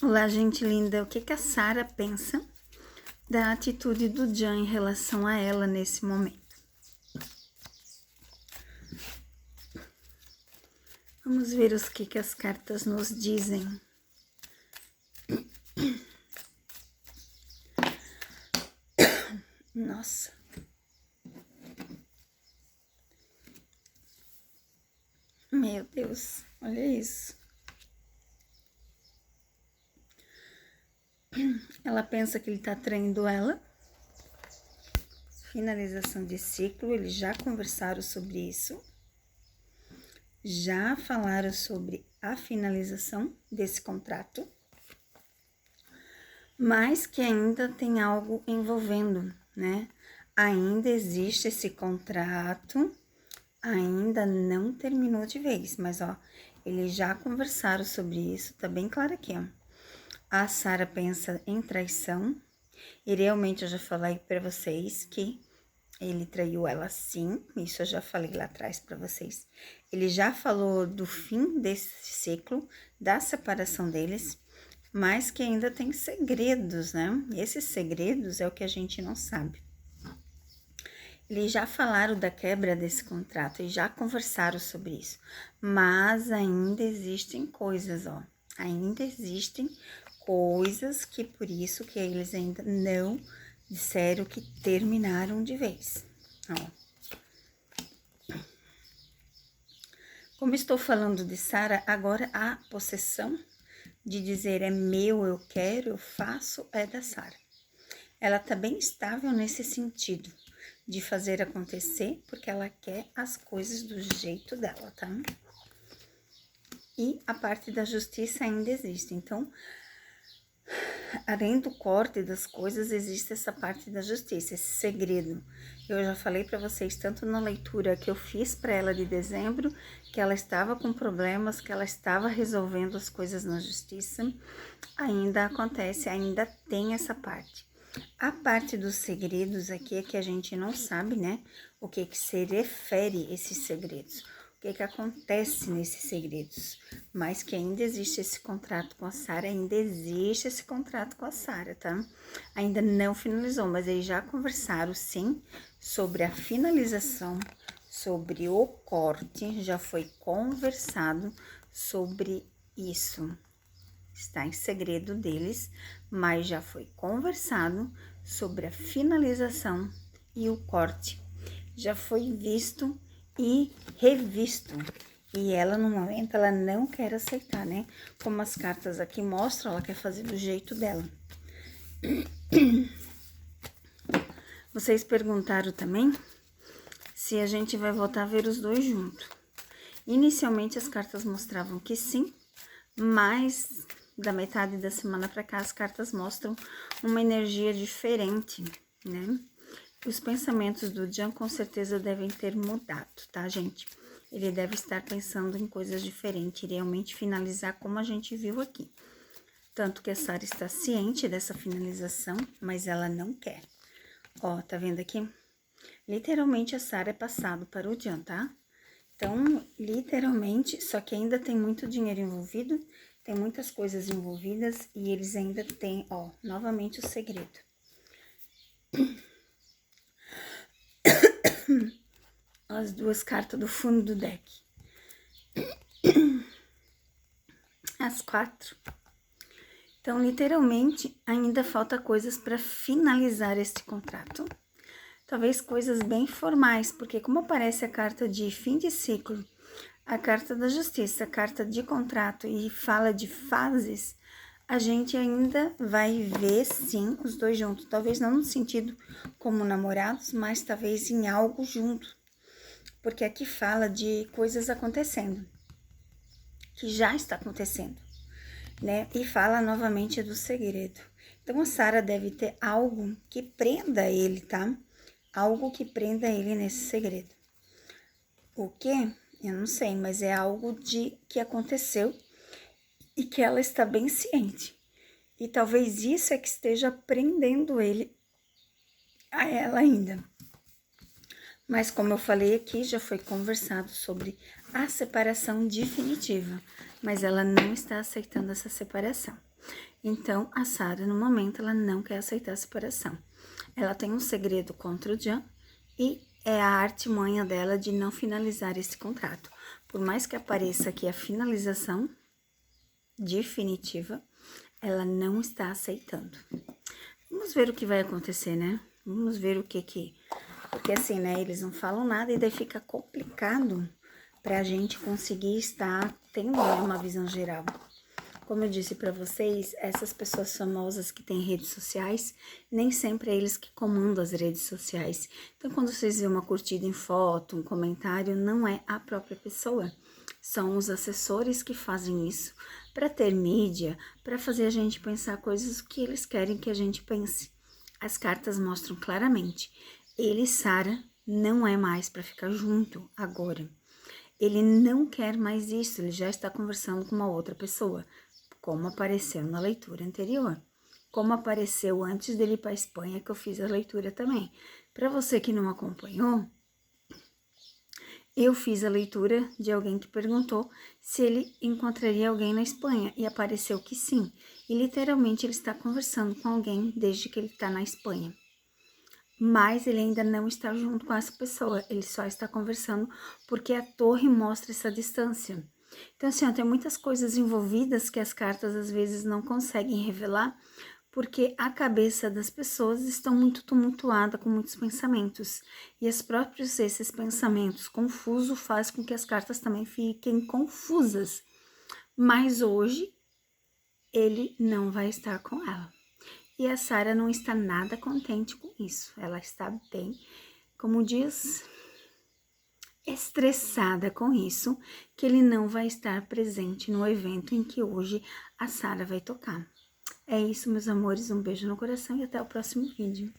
Olá, gente linda. O que a Sara pensa da atitude do Jan em relação a ela nesse momento? Vamos ver o que as cartas nos dizem. Nossa. Meu Deus, olha isso. Ela pensa que ele tá traindo ela. Finalização de ciclo, eles já conversaram sobre isso. Já falaram sobre a finalização desse contrato. Mas que ainda tem algo envolvendo, né? Ainda existe esse contrato, ainda não terminou de vez, mas ó, eles já conversaram sobre isso, tá bem claro aqui, ó. A Sara pensa em traição, e realmente eu já falei pra vocês que ele traiu ela sim, isso eu já falei lá atrás pra vocês. Ele já falou do fim desse ciclo, da separação deles, mas que ainda tem segredos, né? Esses segredos é o que a gente não sabe. Eles já falaram da quebra desse contrato e já conversaram sobre isso, mas ainda existem coisas, ó. Ainda existem coisas que por isso que eles ainda não disseram que terminaram de vez, ó. Como estou falando de Sara, agora a possessão de dizer é meu, eu quero, eu faço, é da Sara. Ela tá bem estável nesse sentido de fazer acontecer, porque ela quer as coisas do jeito dela, tá? E a parte da justiça ainda existe, então, além do corte das coisas, existe essa parte da justiça, esse segredo. Eu já falei para vocês, tanto na leitura que eu fiz para ela de dezembro, que ela estava com problemas, que ela estava resolvendo as coisas na justiça, ainda acontece, ainda tem essa parte. A parte dos segredos aqui é que a gente não sabe, né? O que se refere esses segredos, o que acontece nesses segredos, mas que ainda existe esse contrato com a Sara, ainda existe esse contrato com a Sara, tá? Ainda não finalizou, mas eles já conversaram, sim, sobre a finalização, sobre o corte, já foi conversado sobre isso. Está em segredo deles, mas já foi conversado sobre a finalização e o corte. Já foi visto e revisto. E ela, no momento, ela não quer aceitar, né? Como as cartas aqui mostram, ela quer fazer do jeito dela. Vocês perguntaram também se a gente vai voltar a ver os dois juntos. Inicialmente, as cartas mostravam que sim, mas da metade da semana para cá, as cartas mostram uma energia diferente, né? Os pensamentos do Jan com certeza devem ter mudado, tá, gente? Ele deve estar pensando em coisas diferentes e realmente finalizar como a gente viu aqui. Tanto que a Sara está ciente dessa finalização, mas ela não quer. Ó, tá vendo aqui? Literalmente a Sara é passado para o Jan, tá? Então, literalmente, só que ainda tem muito dinheiro envolvido, tem muitas coisas envolvidas e eles ainda têm, ó, novamente o segredo. As duas cartas do fundo do deck. As 4. Então, literalmente, ainda falta coisas para finalizar este contrato. Talvez coisas bem formais, porque como aparece a carta de fim de ciclo, a carta da justiça, a carta de contrato e fala de fases, a gente ainda vai ver, sim, os dois juntos. Talvez não no sentido como namorados, mas talvez em algo junto. Porque aqui fala de coisas acontecendo, que já está acontecendo, né? E fala novamente do segredo. Então, a Sara deve ter algo que prenda ele, tá? Algo que prenda ele nesse segredo. O quê? Eu não sei, mas é algo que aconteceu e que ela está bem ciente. E talvez isso é que esteja prendendo ele a ela ainda. Mas como eu falei aqui, já foi conversado sobre a separação definitiva, mas ela não está aceitando essa separação. Então, a Sara, no momento, ela não quer aceitar a separação. Ela tem um segredo contra o Jan e é a artimanha dela de não finalizar esse contrato. Por mais que apareça aqui a finalização definitiva, ela não está aceitando. Vamos ver o que vai acontecer, né? Vamos ver o que... Porque assim, né, eles não falam nada e daí fica complicado pra gente conseguir estar tendo, né, uma visão geral. Como eu disse para vocês, essas pessoas famosas que têm redes sociais, nem sempre é eles que comandam as redes sociais. Então, quando vocês vêem uma curtida em foto, um comentário, não é a própria pessoa. São os assessores que fazem isso para ter mídia, para fazer a gente pensar coisas que eles querem que a gente pense. As cartas mostram claramente. Ele e Sara não é mais para ficar junto agora. Ele não quer mais isso, ele já está conversando com uma outra pessoa, como apareceu na leitura anterior, como apareceu antes dele ir para a Espanha, que eu fiz a leitura também. Para você que não acompanhou, eu fiz a leitura de alguém que perguntou se ele encontraria alguém na Espanha, e apareceu que sim, e literalmente ele está conversando com alguém desde que ele está na Espanha. Mas ele ainda não está junto com essa pessoa, ele só está conversando porque a torre mostra essa distância. Então, assim, ó, tem muitas coisas envolvidas que as cartas às vezes não conseguem revelar, porque a cabeça das pessoas estão muito tumultuada com muitos pensamentos. E esses pensamentos confusos fazem com que as cartas também fiquem confusas. Mas hoje, ele não vai estar com ela. E a Sara não está nada contente com isso. Ela está bem, como diz, estressada com isso, que ele não vai estar presente no evento em que hoje a Sara vai tocar. É isso, meus amores. Um beijo no coração e até o próximo vídeo.